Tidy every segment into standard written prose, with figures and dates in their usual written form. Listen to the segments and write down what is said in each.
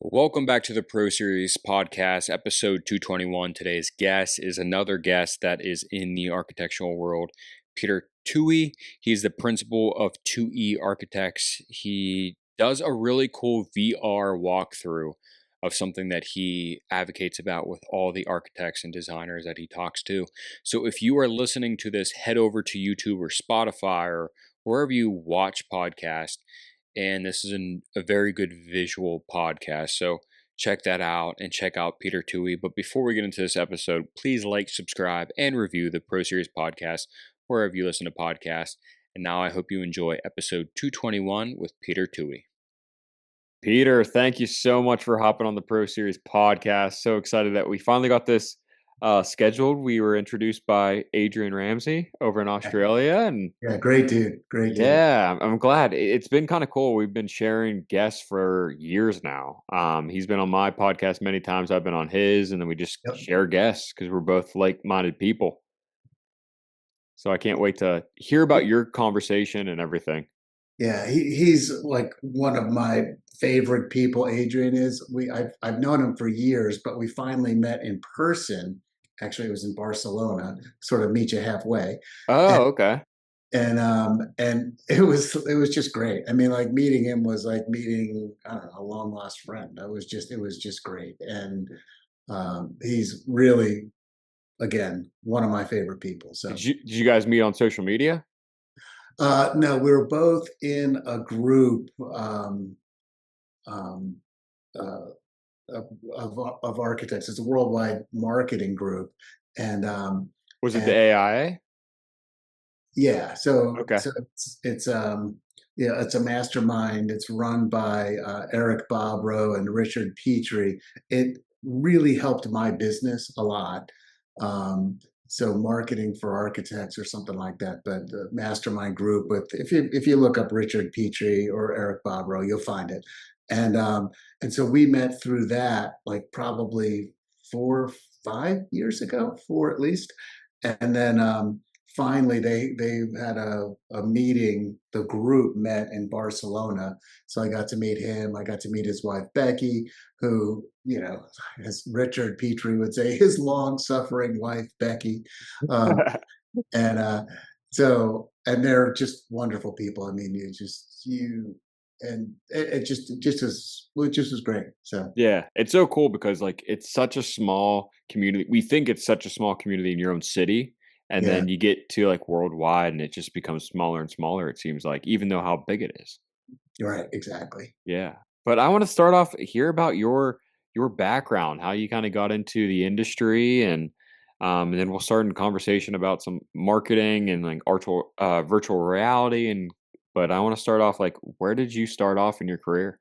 Welcome back to the Pro Series podcast, episode 221. Today's guest is another guest that is in the architectural world, Peter Twohy. He's the principal of 2E Architects. He does a really cool VR walkthrough of something that he advocates about with all the architects and designers that he talks to. So if you are listening to this, head over to YouTube or Spotify or wherever you watch podcasts, and this is a very good visual podcast. So check that out and check out Peter Twohy. But before we get into this episode, please like, subscribe, and review the Pro Series podcast wherever you listen to podcasts. And now I hope you enjoy episode 221 with Peter Twohy. Peter, thank you so much for hopping on the Pro Series podcast. So excited that we finally got this scheduled. We were introduced by Adrian Ramsey over in Australia, and Yeah, great dude. Great dude. yeah, I'm glad. It's been kind of cool. We've been sharing guests for years now. He's been on my podcast many times. I've been on his, and then we just Yep. share guests because we're both like-minded people. So I can't wait to hear about your conversation and everything. Yeah, he's like one of my favorite people. Adrian is. I've known him for years, but we finally met in person. Actually, it was in Barcelona, sort of meet you halfway. And Oh, okay. and it was just great. I mean, like meeting him was like meeting, I don't know, a long lost friend. It was just great. And he's really, again, one of my favorite people. Did So you guys meet on social media? no, we were both in a group um, uh, of architects. It's a worldwide marketing group, and Was it the and AIA? yeah, so Okay. so it's yeah, it's a mastermind. It's run by Eric Bobrow and Richard Petrie. It really helped my business a lot. Um, so marketing for architects or something like that. But the mastermind group with if you look up Richard Petrie or Eric Bobrow, you'll find it. And um, and so we met through that, like probably 4 5 years ago, four at least. And then finally they had a meeting. The group met in Barcelona, so I got to meet him. I got to meet his wife Becky, who, as Richard Petrie would say, his long-suffering wife Becky. um, and and they're just wonderful people. I mean, you and it just was great. So Yeah, it's so cool because like it's such a small community. We think it's such a small community in your own city, and yeah, then you get to like worldwide and it just becomes smaller and smaller, it seems like, even though how big it is. you're right, exactly. Yeah. But I want to start off hear about your background, how you kind of got into the industry and then we'll start in conversation about some marketing and like virtual reality but I want to start off like where did you start off in your career?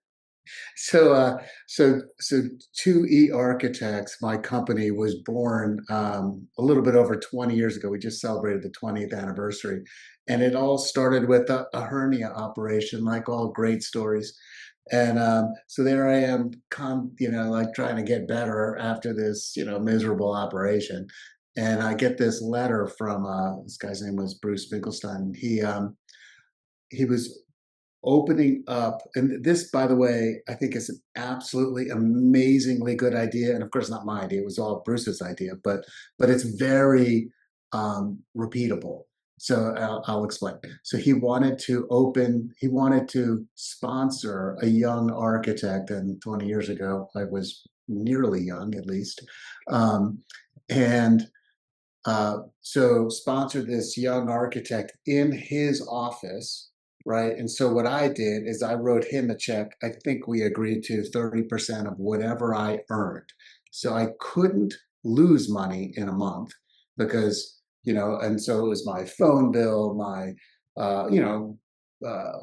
So 2E Architects, my company, was born a little bit over 20 years ago. We just celebrated the 20th anniversary, and it all started with a hernia operation, like all great stories. And so there I am, like trying to get better after this, miserable operation. And I get this letter from this guy's name was Bruce Finkelstein. He was opening up, and this, by the way, I think is an absolutely amazingly good idea. And of course, not my idea; it was all Bruce's idea. But it's very repeatable. So I'll explain. So he wanted to sponsor a young architect, and 20 years ago, I was nearly young, at least, um, and so sponsored this young architect in his office, right? And so what I did is I wrote him a check. I think we agreed to 30% of whatever I earned. So I couldn't lose money in a month because, and so it was my phone bill, my,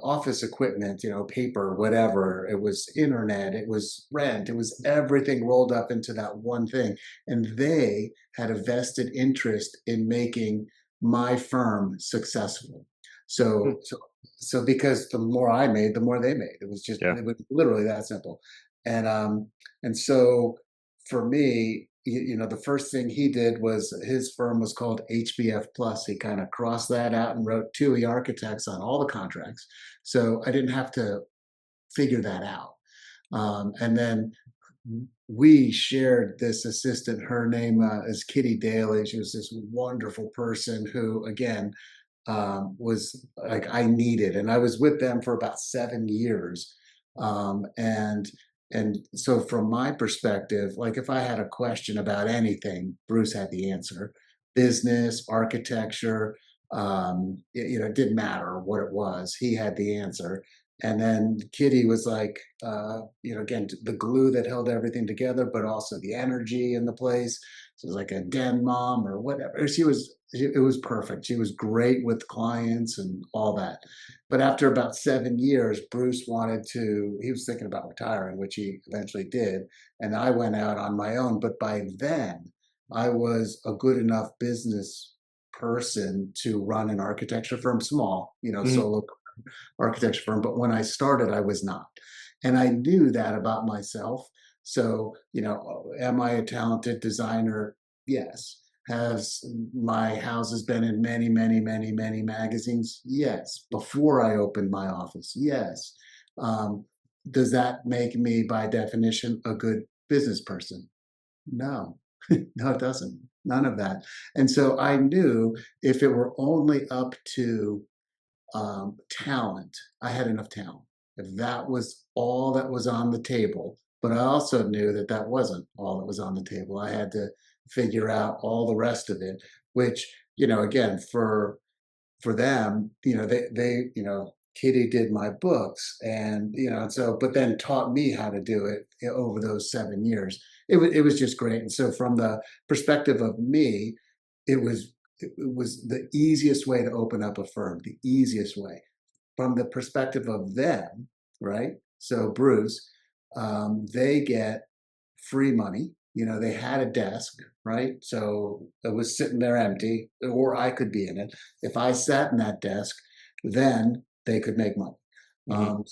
office equipment, paper, whatever. It was internet, it was rent, it was everything rolled up into that one thing. And they had a vested interest in making my firm successful. Hmm. So because the more I made, the more they made. Yeah. It was literally that simple. And so for me, the first thing he did was his firm was called HBF Plus. He kind of crossed that out and wrote TUI Architects on all the contracts. So I didn't have to figure that out. And then we shared this assistant. Her name is Kitty Daly. She was this wonderful person who, again, was like I needed, and I was with them for about 7 years. Um, and and so from my perspective, like if I had a question about anything, Bruce had the answer. Business, architecture, it didn't matter what it was. He had the answer. And then Kitty was like, again, the glue that held everything together, but also the energy in the place. So it was like a den mom or whatever. It was perfect. She was great with clients and all that. But after about 7 years, Bruce he was thinking about retiring, which he eventually did. And I went out on my own. But by then, I was a good enough business person to run an architecture firm, small, Mhm. solo architecture firm. But when I started, I was not. And I knew that about myself. So, am I a talented designer? Yes. Has my houses been in many, many, many, many magazines? Yes. Before I opened my office? Yes. Um, does that make me, by definition, a good business person? No. No, it doesn't. None of that. And so I knew if it were only up to talent. I had enough talent. If that was all that was on the table, but I also knew that that wasn't all that was on the table. I had to figure out all the rest of it, which, again, for them, Kitty did my books, and so but then taught me how to do it over those 7 years. It was just great. And so from the perspective of me, it was the easiest way to open up a firm, the easiest way. From the perspective of them, right? So Bruce, they get free money. They had a desk, right? So it was sitting there empty, or I could be in it. If I sat in that desk, then they could make money. Mhm.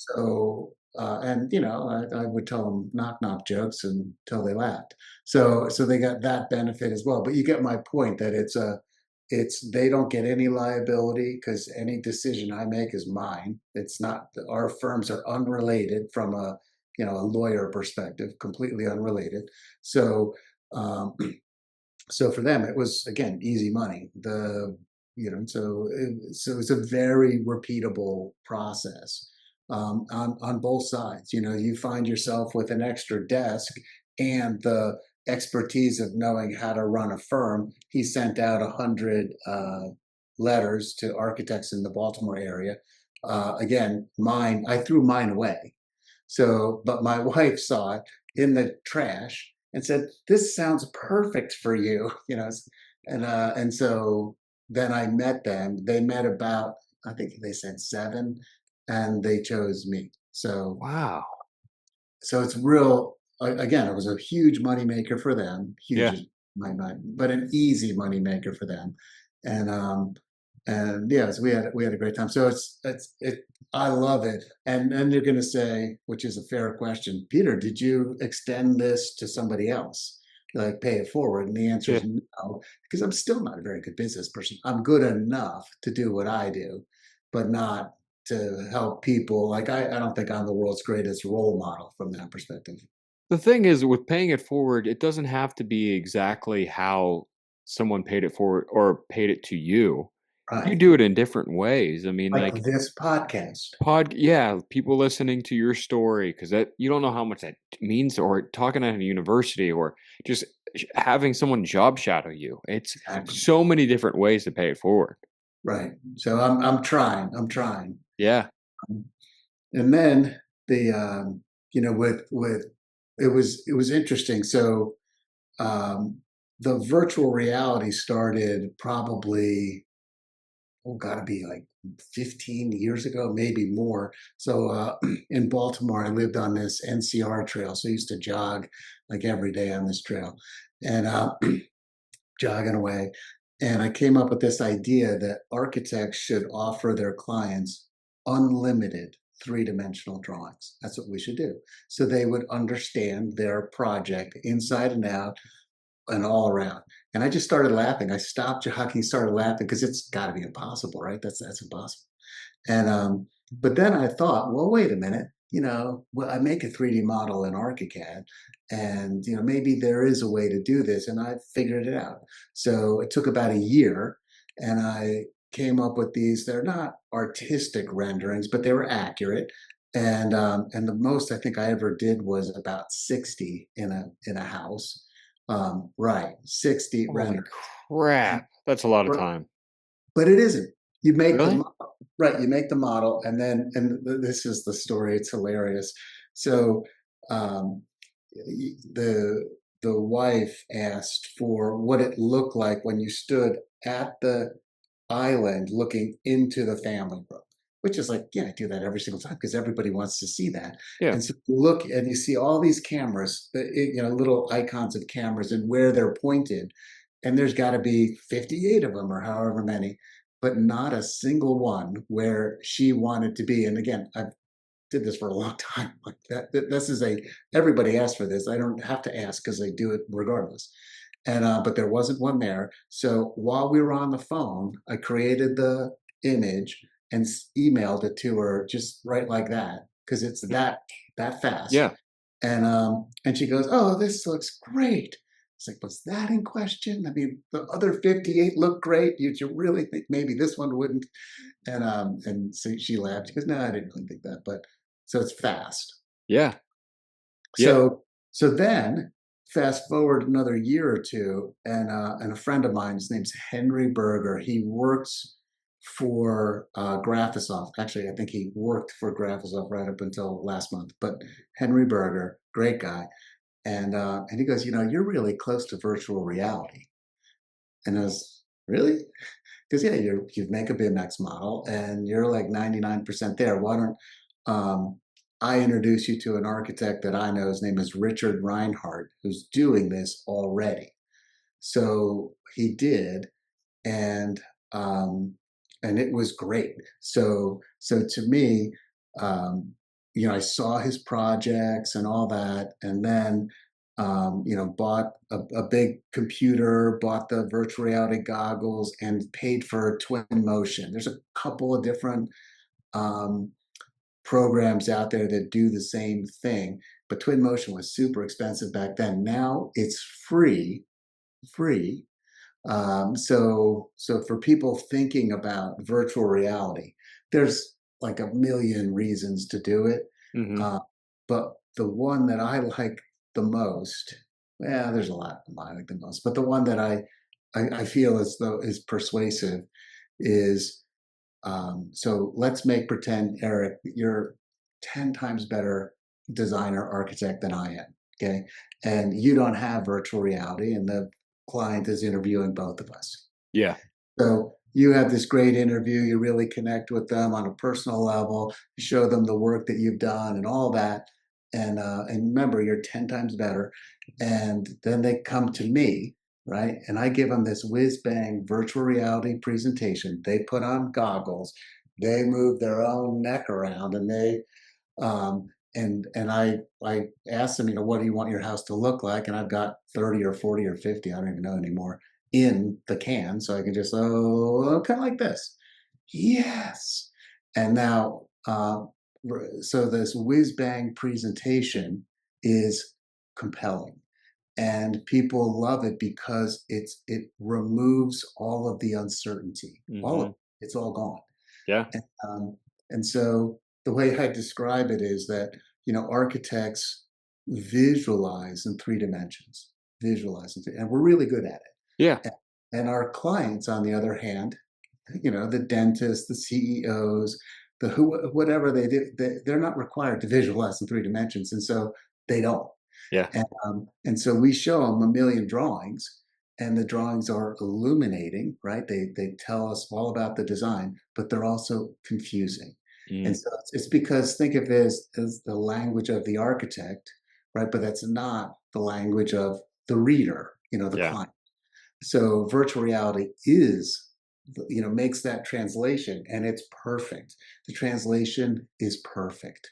And I would tell them knock knock jokes until they laughed. So they got that benefit as well. But you get my point that they don't get any liability because any decision I make is mine. It's not Our firms are unrelated from a lawyer perspective, completely unrelated. So um, so for them, it was again easy money. So it's a very repeatable process on both sides. You find yourself with an extra desk and the expertise of knowing how to run a firm. He sent out 100 letters to architects in the Baltimore area. Again, mine, I threw mine away, but my wife saw it in the trash and said, "This sounds perfect for you," and so then I met them. They met about, I think they said seven, and they chose me. Wow. So it's real. Again, it was a huge moneymaker for them, huge Yeah. is my mind, but an easy moneymaker for them. And yes, we had a great time. So I love it. And then you're going to say, which is a fair question, Peter, did you extend this to somebody else, like pay it forward? And the answer Yeah. is no, because I'm still not a very good business person. I'm good enough to do what I do, but not to help people. Like I don't think I'm the world's greatest role model from that perspective. The thing is, with paying it forward, it doesn't have to be exactly how someone paid it forward or paid it to you. You Right. do it in different ways. I mean, Like like this podcast. yeah, people listening to your story because that you don't know how much that means, or talking at a university, or just having someone job shadow you. It's Exactly. so many different ways to pay it forward. Right. So I'm trying. I'm trying. Yeah. And then the with it was interesting. So um the virtual reality started probably, oh, gotta be like 15 years ago, maybe more. So in Baltimore, I lived on this NCR trail. So I used to jog like every day on this trail and jogging away. And I came up with this idea that architects should offer their clients unlimited three-dimensional drawings. That's what we should do. So they would understand their project inside and out and all around. And I just started laughing. I stopped jogging, started laughing because it's got to be impossible, right? That's impossible. And but then I thought, well, wait a minute. well, I make a 3D model in ArchiCAD, and maybe there is a way to do this, and I figured it out. So it took about a year, and I came up with these. They're not artistic renderings, but they were accurate. And the most I think I ever did was about 60 in a house. Right, 60 Holy render. And crap. That's a lot of time. but it isn't. You make the Really? model, right, you make the model, and then this is the story, it's hilarious. So, um, y the wife asked for what it looked like when you stood at the island looking into the family room, which is like, yeah, I do that every single time because everybody wants to see that. Yeah. And so you look and you see all these cameras, little icons of cameras and where they're pointed. And there's got to be 58 of them or however many, but not a single one where she wanted to be. And again, I did this for a long time. Like this is everybody asked for this. I don't have to ask because they do it regardless. And but there wasn't one there. So while we were on the phone, I created the image and emailed it to her just right like that because it's that fast. Yeah. And she goes, "Oh, this looks great." It's like, was that in question? I mean, the other 58 look great. You really think maybe this one wouldn't? And so she laughed. She goes, "No, I didn't really think that." But so it's fast. Yeah. Yeah. So then fast forward another year or two, and a friend of mine, his name's Henry Berger. He works for Graphisoft. Actually, I think he worked for Graphisoft right up until last month. But Henry Berger, great guy, and he goes, you're really close to virtual reality. And I was really, because yeah, you make a BIMX model and you're like 99% there. Why don't I introduce you to an architect that I know? His name is Richard Reinhardt, who's doing this already. So he did, and um, and it was great. So to me, um, I saw his projects and all that, and then bought a big computer, bought the virtual reality goggles, and paid for Twin Motion. There's a couple of different um, programs out there that do the same thing, but Twin Motion was super expensive back then. Now it's free. So for people thinking about virtual reality, there's like a million reasons to do it. Hmm. Uh, but the one that I like the most, well, there's a lot I like the most, but the one that I feel as though is persuasive is so let's make pretend, Eric, you're 10 times better designer architect than I am. Okay. And you don't have virtual reality, and the client is interviewing both of us. Yeah. So you have this great interview, you really connect with them on a personal level, you show them the work that you've done and all that. And remember, you're 10 times better. And then they come to me, right? And I give them this whiz bang virtual reality presentation. They put on goggles, they move their own neck around, and I asked them, what do you want your house to look like? And I've got 30 or 40 or 50, I don't even know anymore, in the can. So I can just, kind of like this. Yes. And now, so this whiz bang presentation is compelling. And people love it because it removes all of the uncertainty. All of Hmm. it's all gone. Yeah. And, and so the way I describe it is that, architects visualize in three dimensions, and we're really good at it. Yeah. And our clients, on the other hand, the dentists, the CEOs, the whatever they do, they're not required to visualize in three dimensions. And so they don't. Yeah. And so we show them a million drawings, and the drawings are illuminating, right? They tell us all about the design, but they're also confusing. And Mm. so it's because think of it as the language of the architect, right? But that's not the language of the reader, the Yeah. client. So virtual reality is, makes that translation, and it's perfect. The translation is perfect.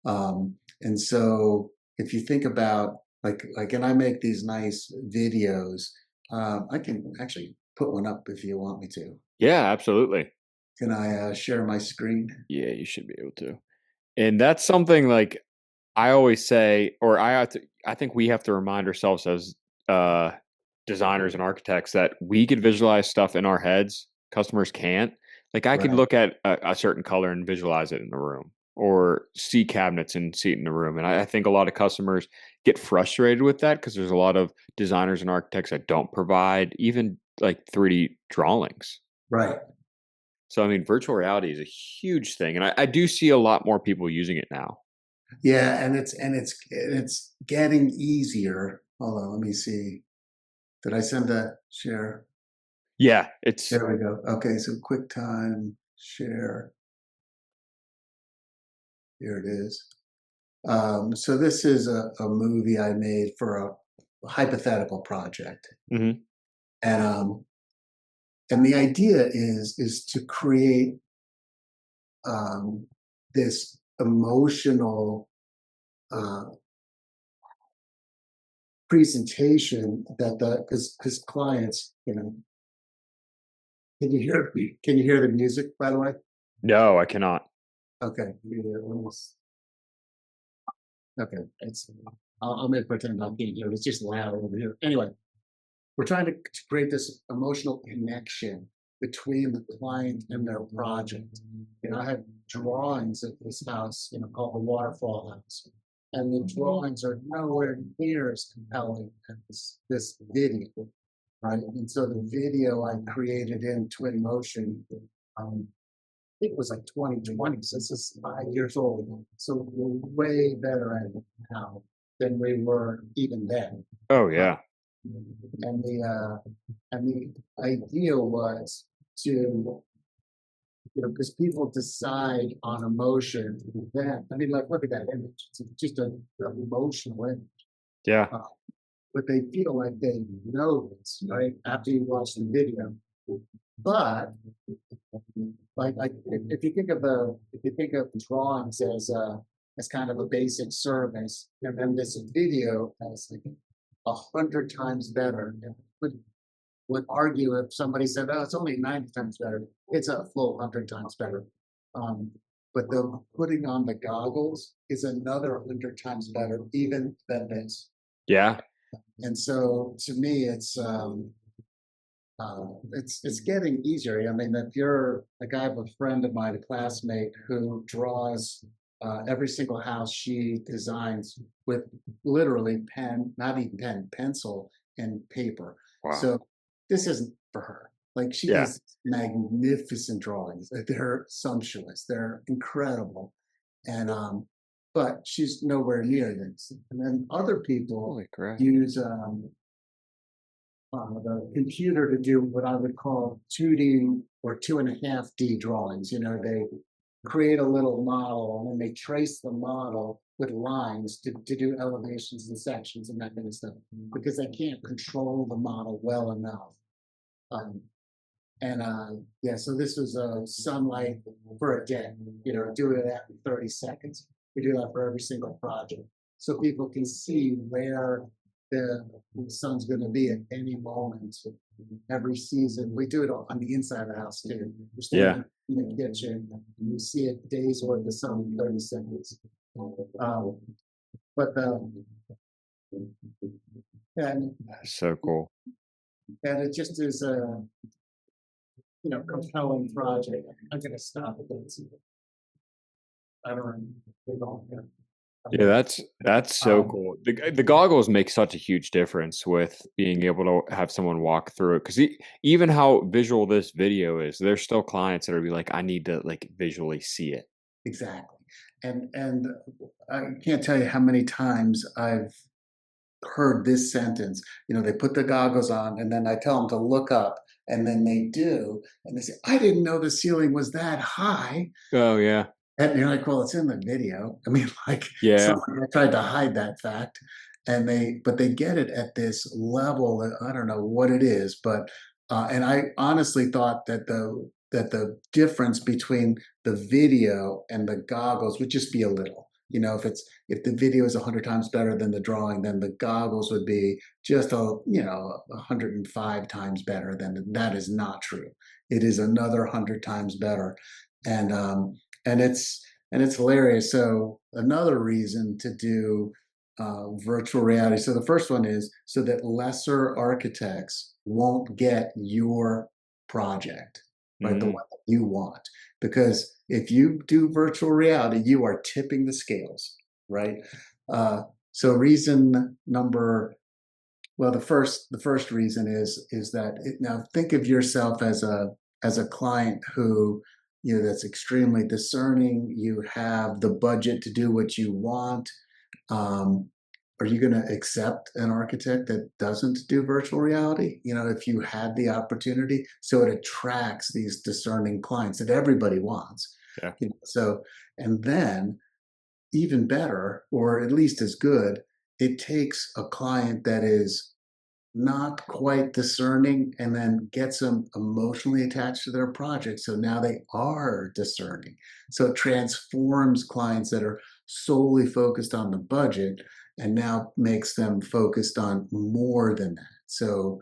And so if you think about and I make these nice videos, I can actually put one up if you want me to. Yeah, absolutely. Can I share my screen? Yeah, you should be able to. And that's something like I always say, or I think we have to remind ourselves as uh, designers and architects that we could visualize stuff in our heads. Customers can't. Like I could Right. look at a certain color and visualize it in the room, or see cabinets and see it in the room. And I think a lot of customers get frustrated with that because there's a lot of designers and architects that don't provide even like 3D drawings. Right. So I mean, virtual reality is a huge thing, and I do see a lot more people using it now. Yeah, and it's getting easier. Hold on, let me see. Did I send a share? Yeah, it's There we go. Okay, so QuickTime share. Here it is. So this is a movie I made for a hypothetical project, mhm. and and the idea is to create um, this emotional uh, presentation that the because clients, can you hear can you hear the music, by the way? No, I cannot. Okay, yeah, almost. Okay, it's I'm gonna pretend I can't hear it. It's just loud over here. Anyway, we're trying to create this emotional connection between the client and their project. I have drawings of this house, called the Waterfall House, and the drawings are nowhere near as compelling as this video, right? And so the video I created in Twin Motion, um, I think it was like 2020, so this is 5 years old. So we're way better at it now than we were even then. Oh Uh, yeah. and the idea was to, because people decide on emotion. Then I mean, like, look at that image. It's just an emotional image. Yeah. Uh, but they feel like they know this, right? After you watch the video. But like if you think of drawings as kind of a basic service, and then this video as like 100 times better. Would argue if somebody said, "Oh, it's only 90 times better." It's a full 100 times better. Um, but the putting on the goggles is another 100 times better, even than this. Yeah. And so, to me, it's getting easier. I mean, if you're like, I have a friend of mine, a classmate, who draws every single house she designs with literally pen, not even pen, pencil and paper. Wow. So this isn't for her. Like, she Yeah. does magnificent drawings. They're sumptuous. They're incredible, and but she's nowhere near this. And then other people Holy crap. use the computer to do what I would call 2D or 2.5D drawings. They create a little model and then they trace the model with lines to do elevations and sections and that kind of stuff, because they can't control the model well enough. Um, and yeah, so this was sunlight for a day, do it at 30 seconds. We do that for every single project. So people can see where the sun's going to be at any moment every season. We do it on the inside of the house too. You're Yeah. standing in the kitchen and you see a day's worth of sun in 30 seconds. Um, but and That's so cool. and it just is a compelling project. I'm going to stop it. I don't know. Yeah, that's so Um, cool. The goggles make such a huge difference with being able to have someone walk through it because even how visual this video is, there's still clients that are be like, I need to like visually see it. exactly. And I can't tell you how many times I've heard this sentence. They put the goggles on and then I tell them to look up, and then they do, and they say, "I didn't know the ceiling was that high." Oh yeah. And you're like, "Well, it's in the video." I mean, like, Yeah. someone tried to hide that fact, but they get it at this level that I don't know what it is, but and I honestly thought that the difference between the video and the goggles would just be a little. If the video is 100 times better than the drawing, then the goggles would be just 105 times better. Than that is not true. It is another 100 times better, and and and it's hilarious. So another reason to do virtual reality. So the first one is so that lesser architects won't get your project, right? The Mm, one that you want. Because if you do virtual reality, you are tipping the scales, right? Uh, so reason number well, the first reason is that now think of yourself as a client who that's extremely discerning. You have the budget to do what you want. Um, are you going to accept an architect that doesn't do virtual reality? If you had the opportunity, so it attracts these discerning clients that everybody wants. yeah. So and then even better, or at least as good, it takes a client that is not quite discerning and then gets them emotionally attached to their project. So now they are discerning. So it transforms clients that are solely focused on the budget and now makes them focused on more than that. So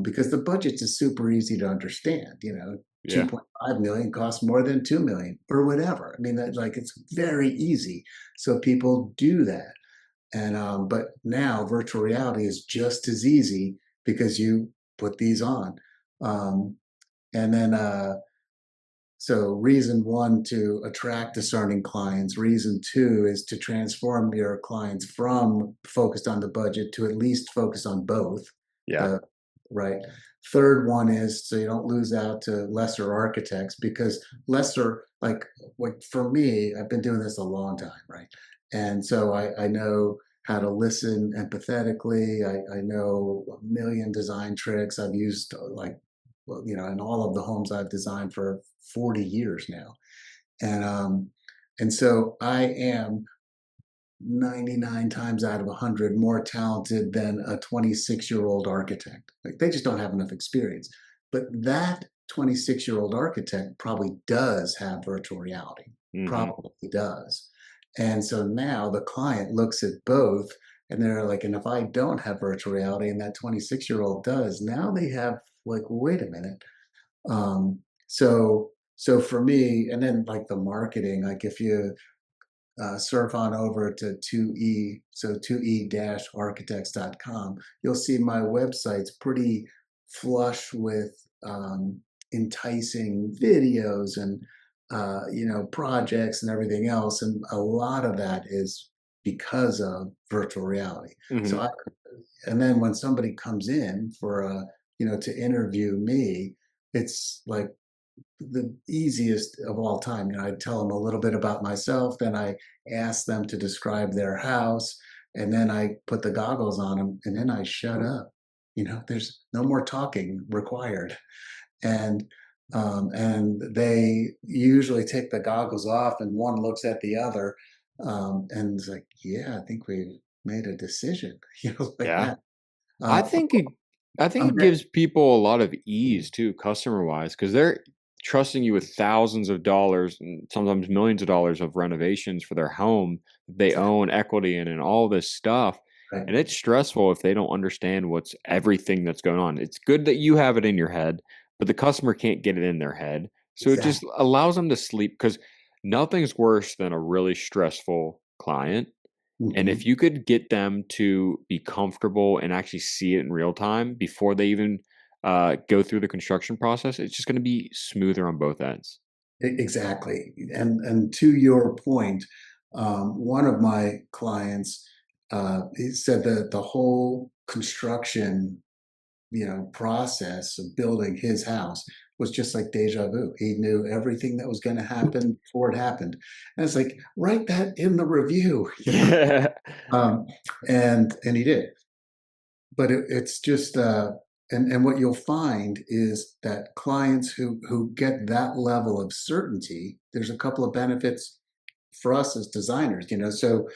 because the budget is super easy to understand, Yeah. 2.5 million costs more than 2 million or whatever. I mean, that like it's very easy. So people do that. And but now virtual reality is just as easy because you put these on. Um, and then so reason one to attract discerning clients. Reason two is to transform your clients from focused on the budget to at least focus on both. Yeah. The right. Third one is so you don't lose out to lesser architects because lesser, like for me, I've been doing this a long time, right? And so I know how to listen empathetically. I know a million design tricks. I've used like well, in all of the homes I've designed for 40 years now. And so I am 99 times out of 100 more talented than a 26-year-old architect. Like they just don't have enough experience. But that 26-year-old architect probably does have virtual reality, Hmm. probably does. And so now the client looks at both and they're like, and if I don't have virtual reality and that 26-year-old does, now they have like, wait a minute, so for me, and then like the marketing, like if you surf on over to 2E, so 2e-architects.com, you'll see my website's pretty flush with enticing videos and projects and everything else, and a lot of that is because of virtual reality. Hmm. So and then when somebody comes in for to interview me, it's like the easiest of all time. I tell them a little bit about myself, then I ask them to describe their house, and then I put the goggles on them, and then I shut up. There's no more talking required, and they usually take the goggles off, and one looks at the other, and it's like, yeah, I think we've made a decision, like Yeah. that. I Uh, think it I think I'm it gives people a lot of ease too, customer-wise, because 'cause they're trusting you with thousands of dollars and sometimes millions of dollars of renovations for their home that they exactly own equity in and all this stuff, right. and it's stressful if they don't understand what's everything that's going on. It's good that you have it in your head, but the customer can't get it in their head, so it just Exactly. allows them to sleep because nothing's worse than a really stressful client, and if Mhm. you could get them to be comfortable and actually see it in real time before they even go through the construction process, it's just going to be smoother on both ends. Exactly. And to your point, one of my clients, he said that the whole construction, process of building his house was just like deja vu. He knew everything that was going to happen before it happened. And it's like, write that in the review, Yeah. Um, and he did. But it's just and what you'll find is that clients who get that level of certainty, there's a couple of benefits for us as designers, so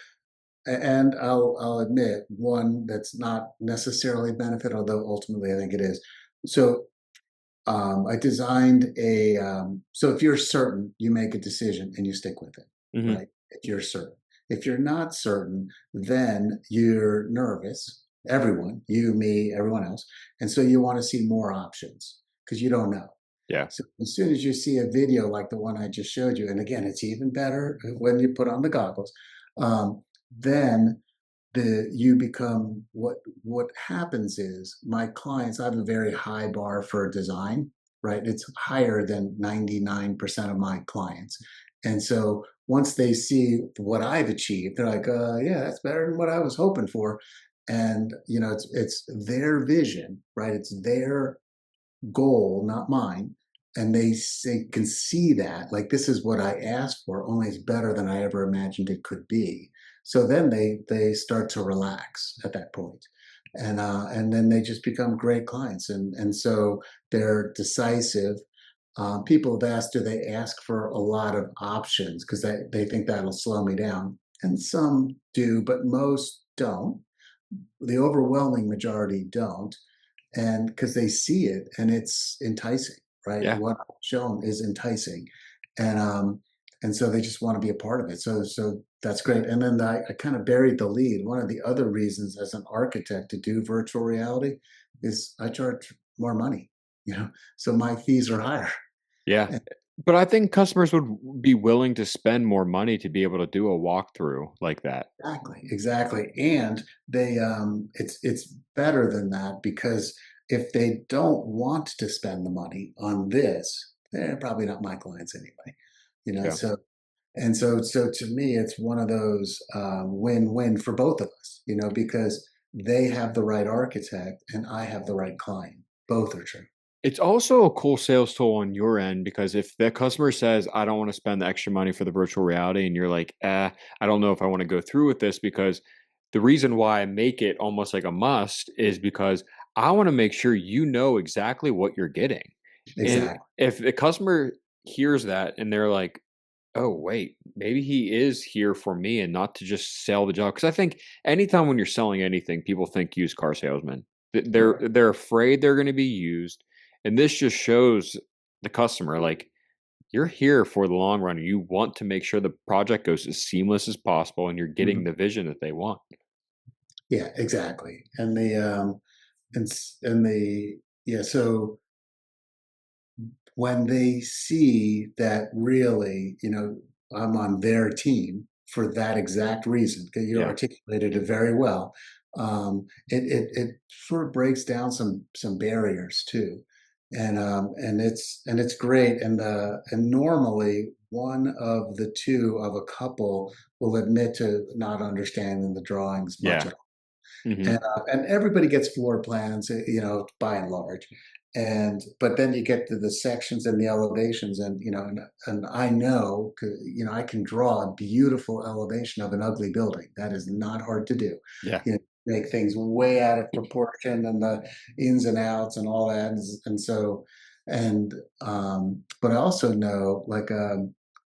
and I'll admit one that's not necessarily a benefit, although ultimately I think it is. So I designed so if you're certain, you make a decision and you stick with it, Hmm. right? If you're certain. If you're not certain, then you're nervous. Everyone, you, me, everyone else. And so you want to see more options because you don't know. Yeah. So as soon as you see a video like the one I just showed you, and again, it's even better when you put on the goggles, then you become what happens is my clients, I have a very high bar for design, right? It's higher than 99% of my clients. And so once they see what I've achieved, they're like, yeah, that's better than what I was hoping for. And it's their vision, right? It's their goal, not mine. And they can see that, like, this is what I asked for, only it's better than I ever imagined it could be. So then they start to relax at that point. And then they just become great clients. And so they're decisive. People have asked, do they ask for a lot of options? Because they think that'll slow me down. And some do, but most don't. The overwhelming majority don't, and because they see it and it's enticing, right? Yeah. What I've shown is enticing, and and so they just want to be a part of it. So that's great. And then I kind of buried the lead. One of the other reasons as an architect to do virtual reality is I charge more money, so my fees are higher. Yeah. But I think customers would be willing to spend more money to be able to do a walkthrough like that. Exactly, exactly. And it's better than that because if they don't want to spend the money on this, they're probably not my clients anyway. Yeah. So to me, it's one of those win-win for both of us, because they have the right architect and I have the right client. Both are true. It's also a cool sales tool on your end because if the customer says, I don't want to spend the extra money for the virtual reality, and you're like, I don't know if I want to go through with this because the reason why I make it almost like a must is because I want to make sure you know exactly what you're getting. And Exactly. if the customer hears that and they're like, oh, wait, maybe he is here for me and not to just sell the job. Because I think anytime when you're selling anything, people think used car salesman. They're Right. they're afraid they're going to be used, and this just shows the customer like you're here for the long run. You want to make sure the project goes as seamless as possible, and you're getting Mhm. the vision that they want. Yeah, exactly. And the yeah, so when they see that really, I'm on their team for that exact reason, because you Yeah, articulated it very well. It sort of breaks down some barriers too, and it's great. And normally one of the two of a couple will admit to not understanding the drawings much yeah, at all, hmm and everybody gets floor plans, by and large. And but then you get to the sections and the elevations, and I know, 'cause, I can draw a beautiful elevation of an ugly building. That is not hard to do. yeah. Make things way out of proportion and the ins and outs and all that, and so and but I also know, like,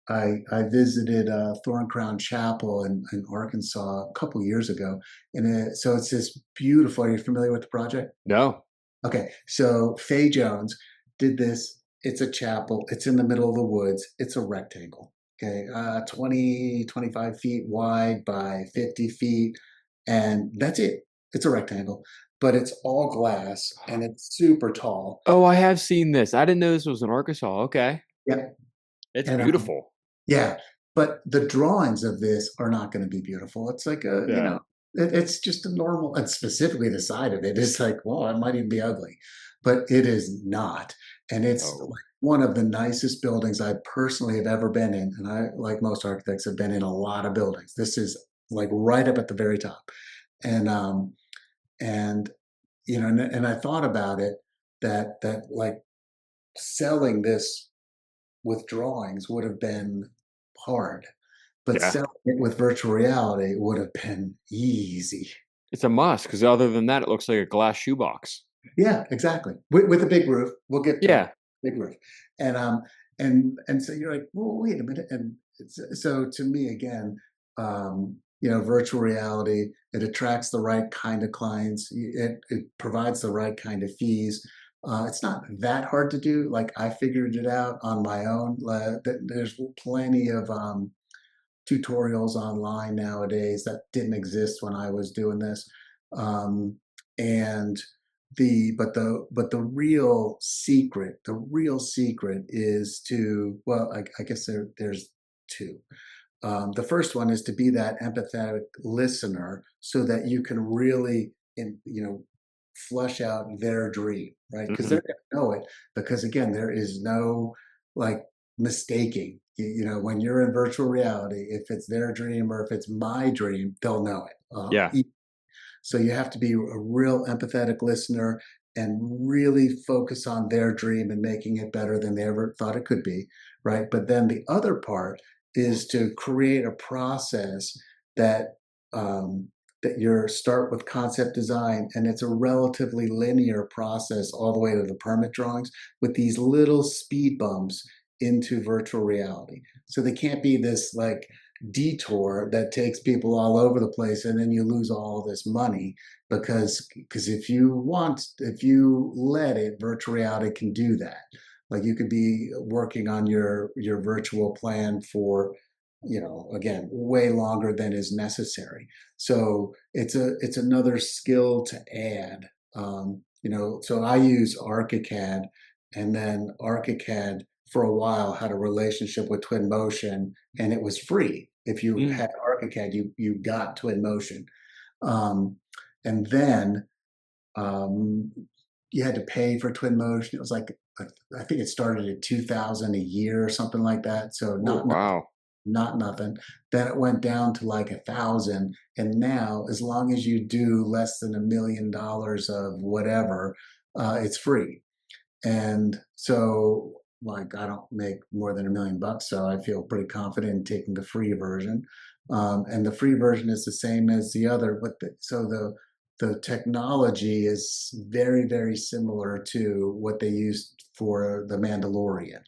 I visited Thorn Crown Chapel in Arkansas a couple years ago, and so it's this beautiful. Are you familiar with the project? No, Okay, so Faye Jones did this. It's a chapel. It's in the middle of the woods. It's a rectangle. Okay, 25 feet wide by 50 feet, and that's it. It's a rectangle, but it's all glass and it's super tall. oh, I have seen this. I didn't know this was in Arkansas. Okay, Yeah, it's and beautiful. yeah, but the drawings of this are not gonna be beautiful. It's like Yeah. it's just a normal, and specifically the side of it is like, well, it might even be ugly, but it is not. And it's Oh, like one of the nicest buildings I personally have ever been in. And I, like most architects, have been in a lot of buildings. This is like right up at the very top. And and and I thought about it, that like selling this with drawings would have been hard, but yeah. selling it with virtual reality would have been easy. It's a must because other than that, it looks like a glass shoebox. Yeah, exactly. With a big roof. We'll get to Yeah, that. Big roof. And and so you're like, well, wait a minute. And so to me again, virtual reality, it attracts the right kind of clients. It provides the right kind of fees. It's not that hard to do. Like, I figured it out on my own. There's plenty of tutorials online nowadays that didn't exist when I was doing this. Um, and the real secret is to, well, I guess there's two. The first one is to be that empathetic listener so that you can really, flush out their dream, right? Because Hmm. they're going to know it. Because again, there is no like mistaking. When you're in virtual reality, if it's their dream or if it's my dream, they'll know it. Yeah. So you have to be a real empathetic listener and really focus on their dream and making it better than they ever thought it could be, right? But then the other part is to create a process that um, that you start with concept design, and it's a relatively linear process all the way to the permit drawings with these little speed bumps into virtual reality. So they can't be this like detour that takes people all over the place and then you lose all this money because if you let it, virtual reality can do that. Like you could be working on your virtual plan for, again, way longer than is necessary. So it's another skill to add. So I use ArchiCAD, and then ArchiCAD for a while had a relationship with Twinmotion, and it was free. If you Mm. had ArchiCAD, you got Twinmotion. Um, and then um, you had to pay for Twinmotion. It was like I think it started at 2,000 a year or something like that. So Oh, wow. not nothing. Then it went down to like 1,000, and now as long as you do less than $1 million of whatever, it's free. And so, like, I don't make more than $1 million, so I feel pretty confident in taking the free version. And the free version is the same as the other, but the technology is very, very similar to what they used for the Mandalorian.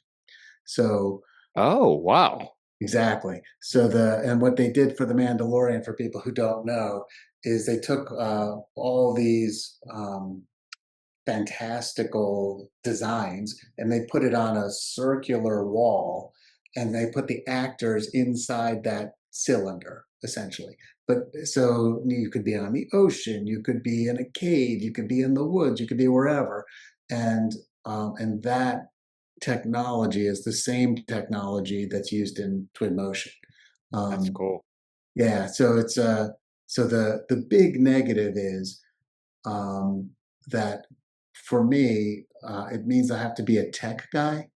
So Oh, wow. exactly. And what they did for the Mandalorian, for people who don't know, is they took all these fantastical designs and they put it on a circular wall and they put the actors inside that cylinder essentially. But so you could be on the ocean, you could be in a cave, you could be in the woods, you could be wherever. And that technology is the same technology that's used in Twinmotion. That's um, cool. yeah, so the big negative is um, that for me, it means I have to be a tech guy,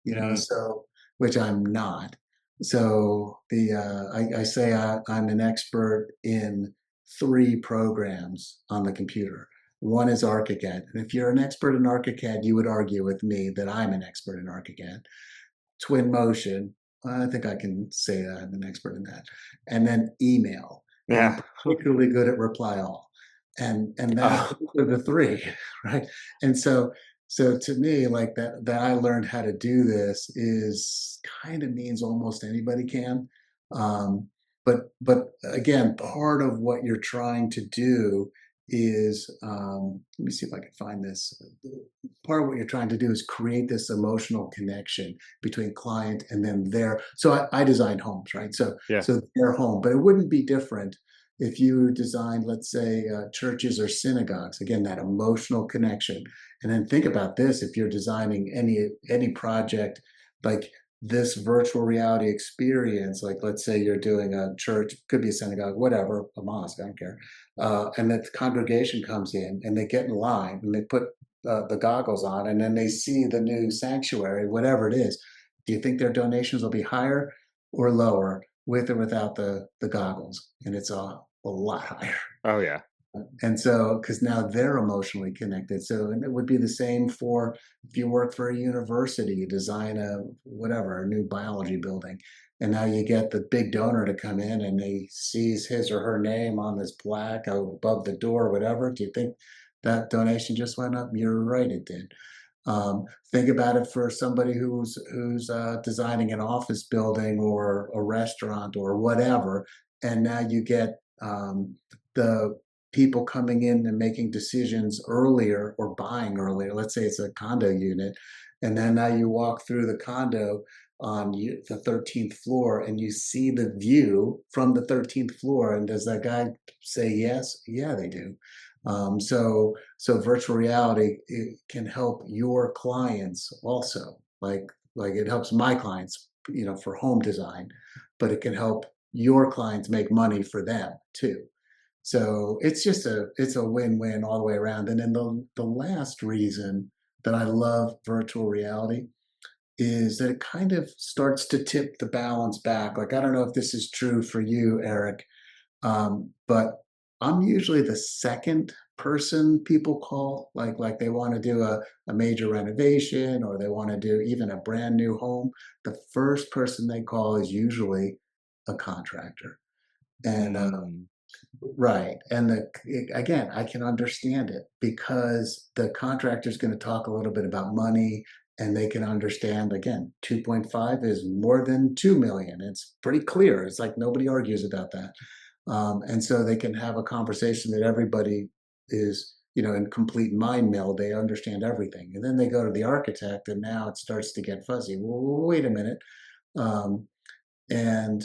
Hmm. so which I'm not. So I say I'm an expert in three programs on the computer. One is ArchiCAD, and if you're an expert in ArchiCAD, you would argue with me that I'm an expert in ArchiCAD. Twinmotion, I think I can say that I'm an expert in that. And then email, and I'm Yeah. particularly good at reply all. And that Oh, those are the three, right? And so to me, like that I learned how to do this is kind of means almost anybody can. Um, but again, part of what you're trying to do is let me see if I can find this. Part of what you're trying to do is create this emotional connection between client and then their. So I design homes, right? So yeah. so their home, but it wouldn't be different if you designed, let's say, churches or synagogues. Again, that emotional connection. And then think about this: if you're designing any project like this virtual reality experience, like let's say you're doing a church, could be a synagogue, whatever, a mosque, I don't care, and that the congregation comes in and they get in line and they put the goggles on and then they see the new sanctuary, whatever it is. Do you think their donations will be higher or lower with or without the goggles? And it's a lot higher. Oh, yeah. And so, because now they're emotionally connected. So, and it would be the same for if you work for a university, you design a new biology building, and now you get the big donor to come in and he sees his or her name on this plaque above the door, whatever. Do you think that donation just went up? You're right, it did. Think about it for somebody who's designing an office building or a restaurant or whatever, and now you get the people coming in and making decisions earlier or buying earlier. Let's say it's a condo unit, and then now you walk through the condo on the 13th floor and you see the view from the 13th floor. And does that guy say yes? Yeah, they do. So virtual reality, it can help your clients also. Like it helps my clients, for home design, but it can help your clients make money for them too. So it's a win-win all the way around. And then the last reason that I love virtual reality is that it kind of starts to tip the balance back. Like, I don't know if this is true for you, Eric, but I'm usually the second person people call, like they want to do a major renovation or they want to do even a brand new home. The first person they call is usually a contractor. And Mm, right. And again, I can understand it because the contractor is going to talk a little bit about money and they can understand again, 2.5 is more than 2 million. It's pretty clear. It's like nobody argues about that. And so they can have a conversation that everybody is, in complete mind meld. They understand everything. And then they go to the architect and now it starts to get fuzzy. Well, wait a minute. Um, and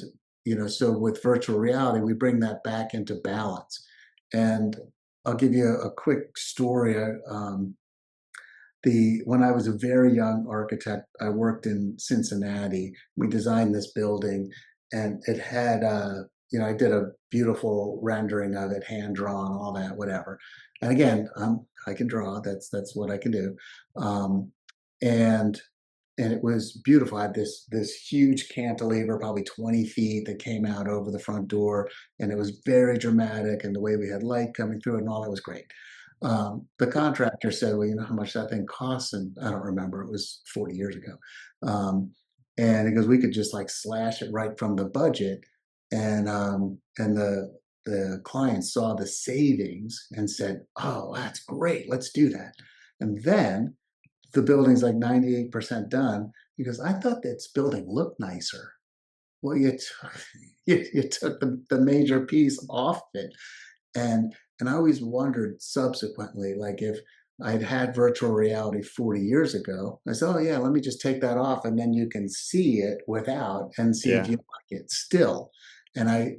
so with virtual reality we bring that back into balance. And I'll give you a quick story. The When I was a very young architect, I worked in Cincinnati. We designed this building, and it had I did a beautiful rendering of it, hand drawn, all that, whatever. And again, I can draw. That's what I can do. um, and and it was beautiful. I had this huge cantilever, probably 20 feet, that came out over the front door, and it was very dramatic. And the way we had light coming through it and all that was great. The contractor said, "Well, you know how much that thing costs?" And I don't remember. It was 40 years ago. Um, and he goes, "We could just like slash it right from the budget." And the client saw the savings and said, "Oh, that's great. Let's do that." And then the building's like 98% done. He goes, "I thought this building looked nicer." Well, you took the major piece off it. And I always wondered subsequently, like if I'd had virtual reality 40 years ago, I said, "Oh yeah, let me just take that off and then you can see it without and see if yeah. you like it still." And I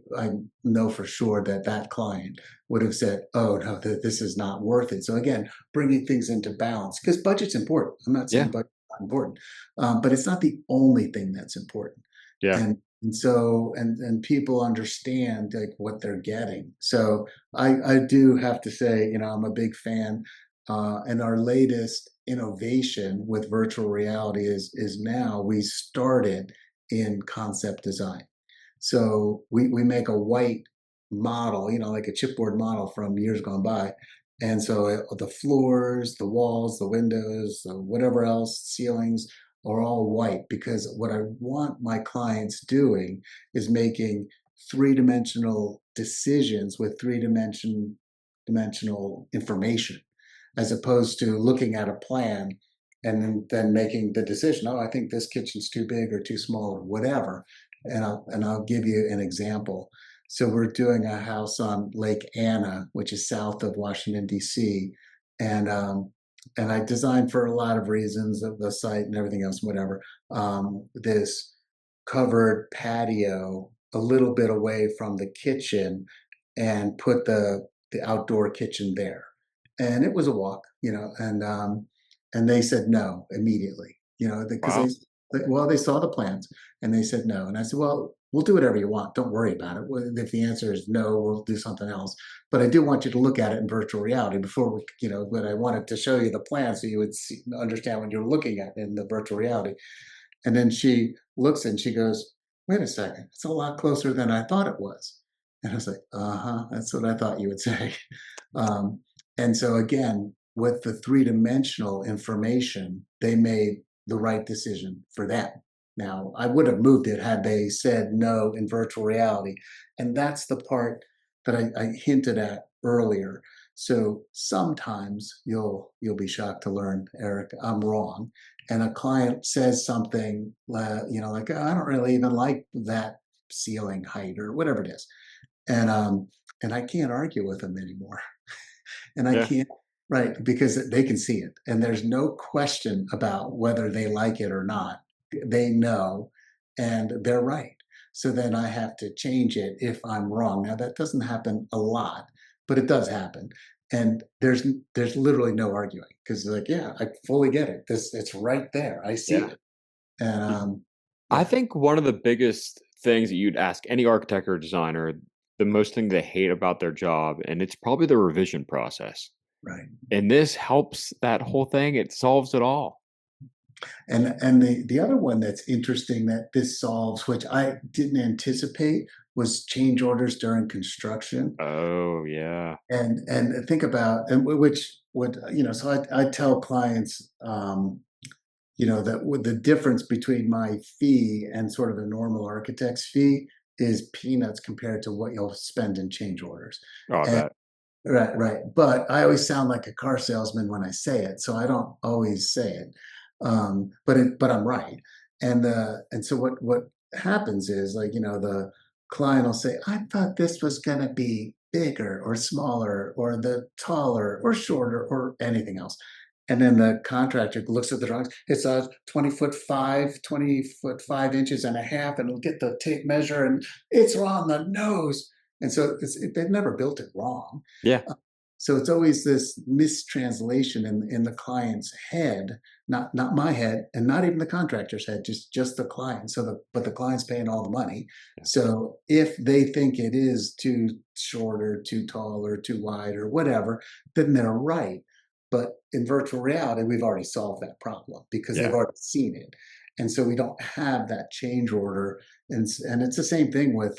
know for sure that that client would have said, "Oh no, this is not worth it." So again, bringing things into balance because budget's important. I'm not Yeah. saying budget's not important, but it's not the only thing that's important. Yeah. And people understand like what they're getting. So I do have to say, I'm a big fan. And our latest innovation with virtual reality is now we started in concept design. So we make a white model, like a chipboard model from years gone by. And so the floors, the walls, the windows, whatever else, ceilings are all white because what I want my clients doing is making three-dimensional decisions with dimensional information, as opposed to looking at a plan and then making the decision. Oh, I think this kitchen's too big or too small or whatever. And I'll give you an example. So we're doing a house on Lake Anna, which is south of Washington D.C., and and I designed for a lot of reasons of the site and everything else, whatever. This covered patio a little bit away from the kitchen and put the outdoor kitchen there. And it was a walk, and they said no immediately, because Wow. well, they saw the plans and they said no. And I said, "Well, we'll do whatever you want. Don't worry about it. If the answer is no, we'll do something else. But I do want you to look at it in virtual reality before but I wanted to show you the plan so you would understand what you're looking at in the virtual reality." And then she looks and she goes, "Wait a second, it's a lot closer than I thought it was." And I was like, "Uh-huh, that's what I thought you would say." Um, and so again, with the three-dimensional information, they made the right decision for them. Now, I would have moved it had they said no in virtual reality. And that's the part that I hinted at earlier. So sometimes you'll be shocked to learn, Eric, I'm wrong. And a client says something, like, "Oh, I don't really even like that ceiling height," or whatever it is. And I can't argue with them anymore. And I Yeah. can't, right, because they can see it. And there's no question about whether they like it or not. They know, and they're right. So then I have to change it if I'm wrong. Now, that doesn't happen a lot, but it does happen. And there's literally no arguing because like, yeah, I fully get it. It's right there. I see Yeah. it. And I yeah, think one of the biggest things that you'd ask any architect or designer, the most thing they hate about their job, and it's probably the revision process. right. And this helps that whole thing. It solves it all. And the other one that's interesting that this solves, which I didn't anticipate, was change orders during construction. Oh, yeah. And think about and which would so I tell clients that with the difference between my fee and sort of a normal architect's fee is peanuts compared to what you'll spend in change orders. Oh, I And bet. right, right. But I always sound like a car salesman when I say it, so I don't always say it. But I'm right. And so what happens is like, the client will say, I thought this was gonna be bigger or smaller or the taller or shorter or anything else. And then the contractor looks at the drawings. It's a 20 foot 5 inches and a half, and it'll get the tape measure, and it's on the nose. And so they've never built it wrong. Yeah. Uh, So it's always this mistranslation in the client's head, not my head, and not even the contractor's head, just the client. But the client's paying all the money. Yeah. So if they think it is too short or too tall or too wide or whatever, then they're right. But in virtual reality, we've already solved that problem because they've Yeah. already seen it. And so we don't have that change order. And it's the same thing with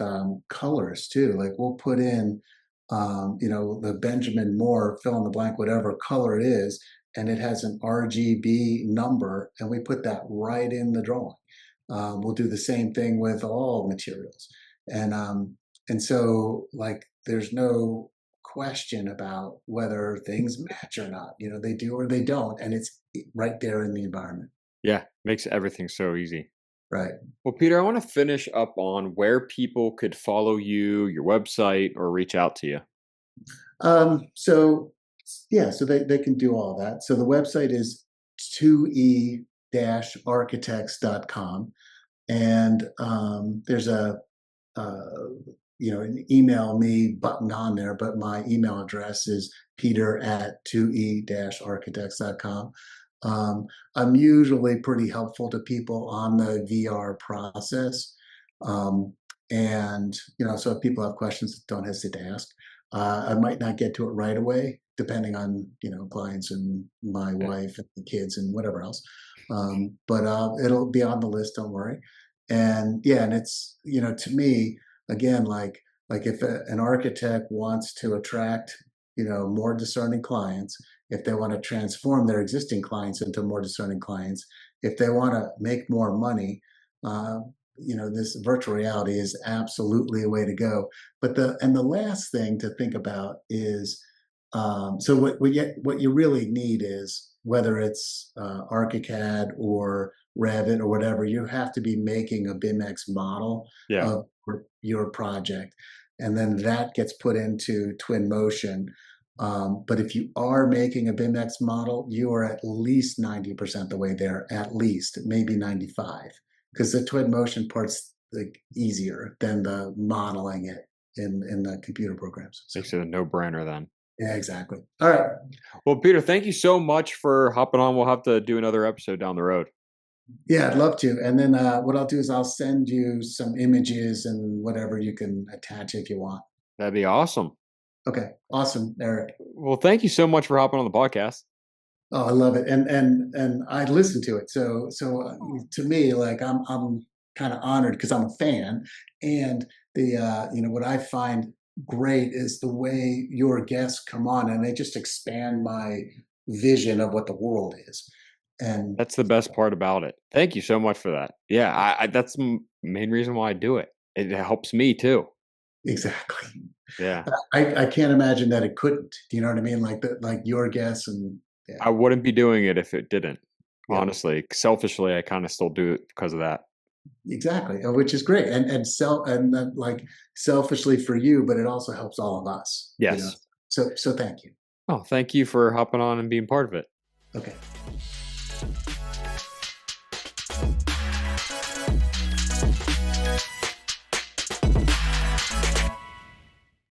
colors too. Like we'll put in, the Benjamin Moore fill in the blank, whatever color it is, and it has an RGB number, and we put that right in the drawing. We'll do the same thing with all materials. And so like there's no question about whether things match or not. They do or they don't, and it's right there in the environment. Yeah. Makes everything so easy. Right. Well, Peter, I want to finish up on where people could follow you, your website, or reach out to you. So yeah, so they can do all that. So the website is 2e-architects.com. And there's uh, an email me button on there, but my email address is peter@2e-architects.com. I'm usually pretty helpful to people on the VR process. Um, and, so if people have questions, don't hesitate to ask. I might not get to it right away, depending on, clients and my Yeah. wife and the kids and whatever else. But it'll be on the list, don't worry. And yeah, and it's, to me, again, like if an architect wants to attract, more discerning clients, if they want to transform their existing clients into more discerning clients, if they want to make more money, uh, this virtual reality is absolutely a way to go. The last thing to think about is, so what you really need is whether it's ArchiCAD or Revit or whatever, you have to be making a BIMX model Yeah. of your project, and then that gets put into Twinmotion. But if you are making a BIMX model, you are at least 90% the way there, at least maybe 95, because the Twinmotion part's like easier than the modeling it in the computer programs. So Makes it a no-brainer then. yeah, exactly. All right. Well, Peter, thank you so much for hopping on. We'll have to do another episode down the road. Yeah, I'd love to. And then what I'll do is I'll send you some images and whatever you can attach if you want. That'd be awesome. Okay, awesome, Eric. Well, thank you so much for hopping on the podcast. Oh, I love it, and I listen to it. So to me, like I'm kind of honored because I'm a fan, and the what I find great is the way your guests come on and they just expand my vision of what the world is. And That's the best part about it. Thank you so much for that. Yeah, that's the main reason why I do it. It helps me too. exactly, Yeah. I can't imagine that it couldn't. Do you know what I mean? Like your guests and yeah, I wouldn't be doing it if it didn't. yep. Honestly, selfishly, I kind of still do it because of that. Exactly, which is great, and like selfishly for you, but it also helps all of us, Yes. So thank you. Oh, thank you for hopping on and being part of it. Okay.